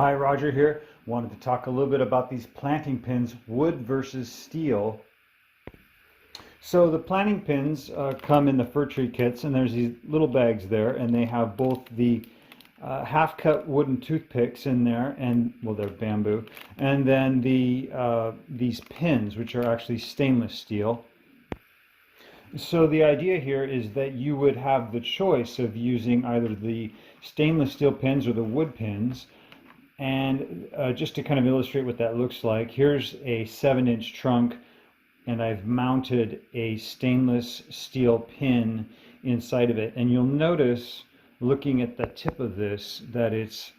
Hi, Roger here. Wanted to talk a little bit about these planting pins, wood versus steel. So the planting pins come in the Fir Tree Kits, and there's these little bags there, and they have both the half-cut wooden toothpicks in there, and well, they're bamboo, and then these pins, which are actually stainless steel. So the idea here is that you would have the choice of using either the stainless steel pins or the wood pins. And just to kind of illustrate what that looks like, here's a 7-inch trunk, and I've mounted a stainless steel pin inside of it. And you'll notice, looking at the tip of this, that it's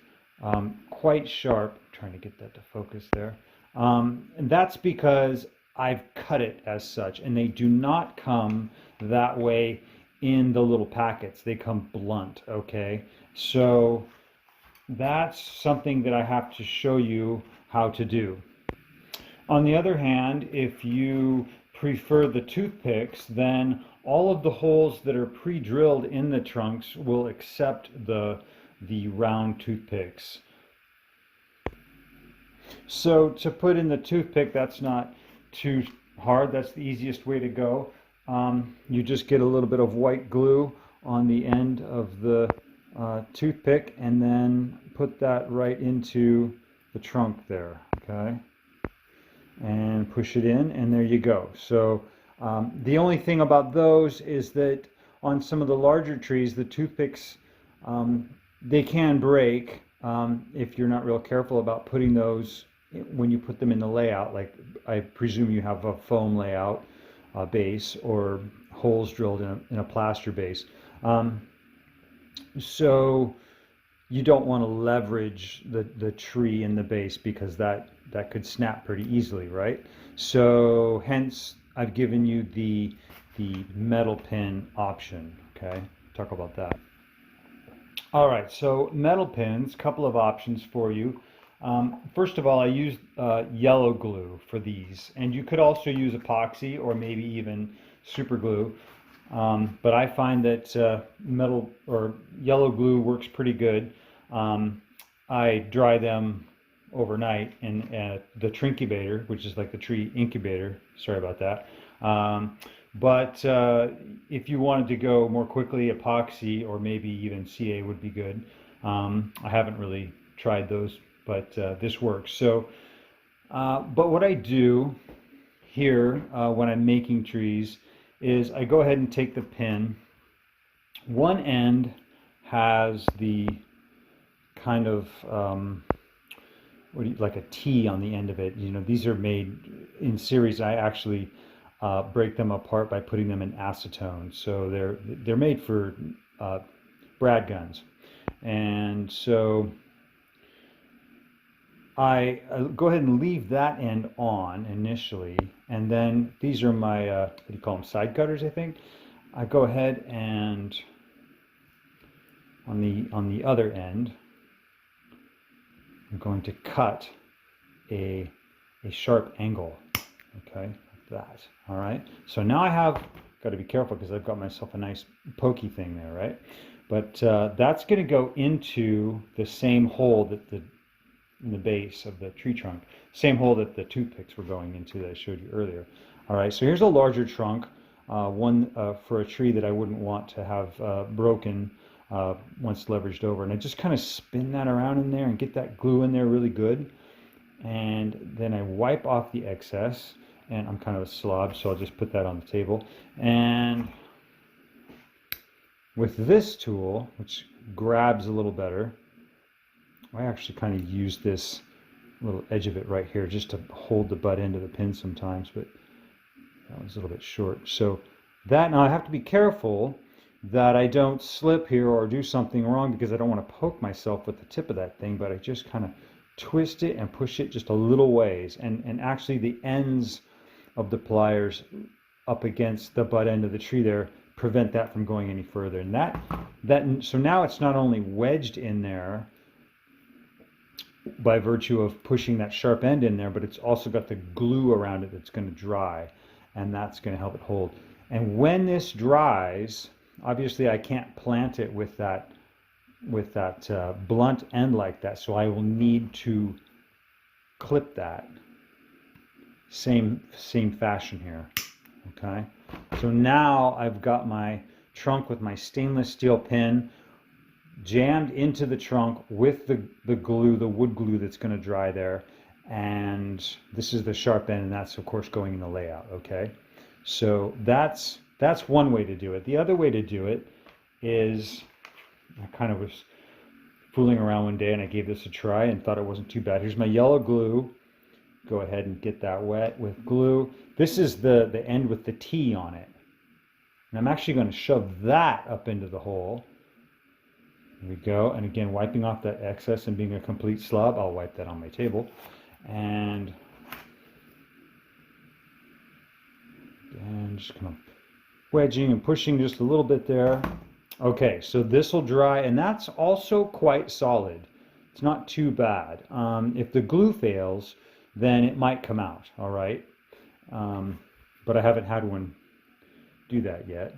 quite sharp. I'm trying to get that to focus there. And that's because I've cut it as such, and they do not come that way in the little packets. They come blunt, okay? So that's something that I have to show you how to do. On the other hand, if you prefer the toothpicks, then all of the holes that are pre-drilled in the trunks will accept the round toothpicks. So to put in the toothpick, that's not too hard. That's the easiest way to go. You just get a little bit of white glue on the end of the toothpick, and then put that right into the trunk there, okay, and push it in, and there you go. So the only thing about those is that on some of the larger trees, the toothpicks, they can break if you're not real careful about putting those when you put them in the layout. Like, I presume you have a foam layout base or holes drilled in a plaster base. So you don't want to leverage the tree in the base, because that could snap pretty easily, right? So hence I've given you the metal pin option, okay? Talk about that. All right, so metal pins, couple of options for you. First of all, I use yellow glue for these, and you could also use epoxy or maybe even super glue. But I find that metal or yellow glue works pretty good. I dry them overnight in the trincubator, which is like the tree incubator. Sorry about that. But if you wanted to go more quickly, epoxy or maybe even CA would be good. I haven't really tried those, but this works. So, but what I do here when I'm making trees is I go ahead and take the pin. One end has the kind of like a T on the end of it. You know, these are made in series. I actually break them apart by putting them in acetone. So they're made for brad guns, and so I go ahead and leave that end on initially, and then these are my, what do you call them, side cutters, I think. I go ahead and on the other end, I'm going to cut a sharp angle, okay, like that. All right, so now I have got to be careful because I've got myself a nice pokey thing there, right? But that's going to go into the same hole that in the base of the tree trunk, same hole that the toothpicks were going into that I showed you earlier. All right, so here's a larger trunk, one for a tree that I wouldn't want to have broken once leveraged over. And I just kind of spin that around in there and get that glue in there really good. And then I wipe off the excess, and I'm kind of a slob, so I'll just put that on the table. And with this tool, which grabs a little better, I actually kind of use this little edge of it right here just to hold the butt end of the pin sometimes, but that was a little bit short. So that, now I have to be careful that I don't slip here or do something wrong, because I don't want to poke myself with the tip of that thing, but I just kind of twist it and push it just a little ways, and actually the ends of the pliers up against the butt end of the tree there prevent that from going any further. And so now it's not only wedged in there by virtue of pushing that sharp end in there, but it's also got the glue around it that's going to dry, and that's going to help it hold. And when this dries, obviously I can't plant it with that blunt end like that. So I will need to clip that same fashion here. Okay, so now I've got my trunk with my stainless steel pin jammed into the trunk with the glue, the wood glue that's going to dry there. And this is the sharp end, and that's of course going in the layout. Okay, so that's one way to do it. The other way to do it is, I kind of was fooling around one day and I gave this a try and thought it wasn't too bad. Here's my yellow glue. Go ahead and get that wet with glue. This is the end with the T on it. And I'm actually going to shove that up into the hole. There we go. And again, wiping off that excess and being a complete slob, I'll wipe that on my table. And just kind of wedging and pushing just a little bit there. Okay, so this will dry, and that's also quite solid. It's not too bad. If the glue fails, then it might come out, all right? But I haven't had one do that yet.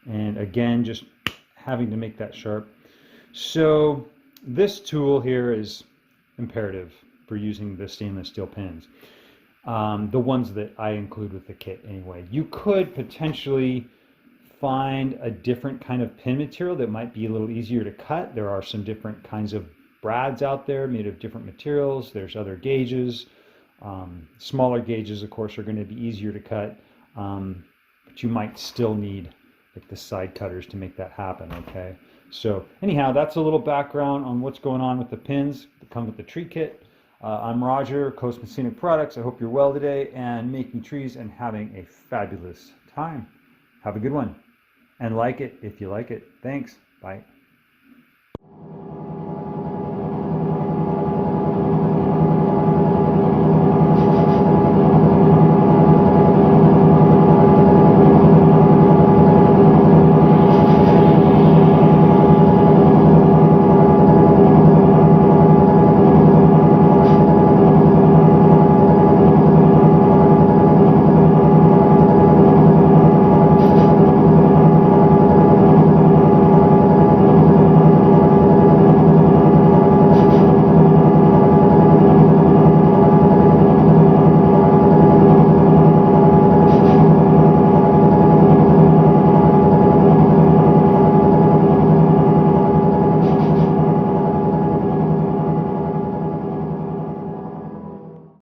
And again, just having to make that sharp. So this tool here is imperative for using the stainless steel pins. The ones that I include with the kit anyway. You could potentially find a different kind of pin material that might be a little easier to cut. There are some different kinds of brads out there made of different materials. There's other gauges. Smaller gauges, of course, are going to be easier to cut, but you might still need like the side cutters to make that happen. Okay, so anyhow, that's a little background on what's going on with the pins that come with the tree kit. I'm Roger, Coastman Scenic Products. I hope you're well today and making trees and having a fabulous time. Have a good one, and like it if you like it. Thanks. Bye.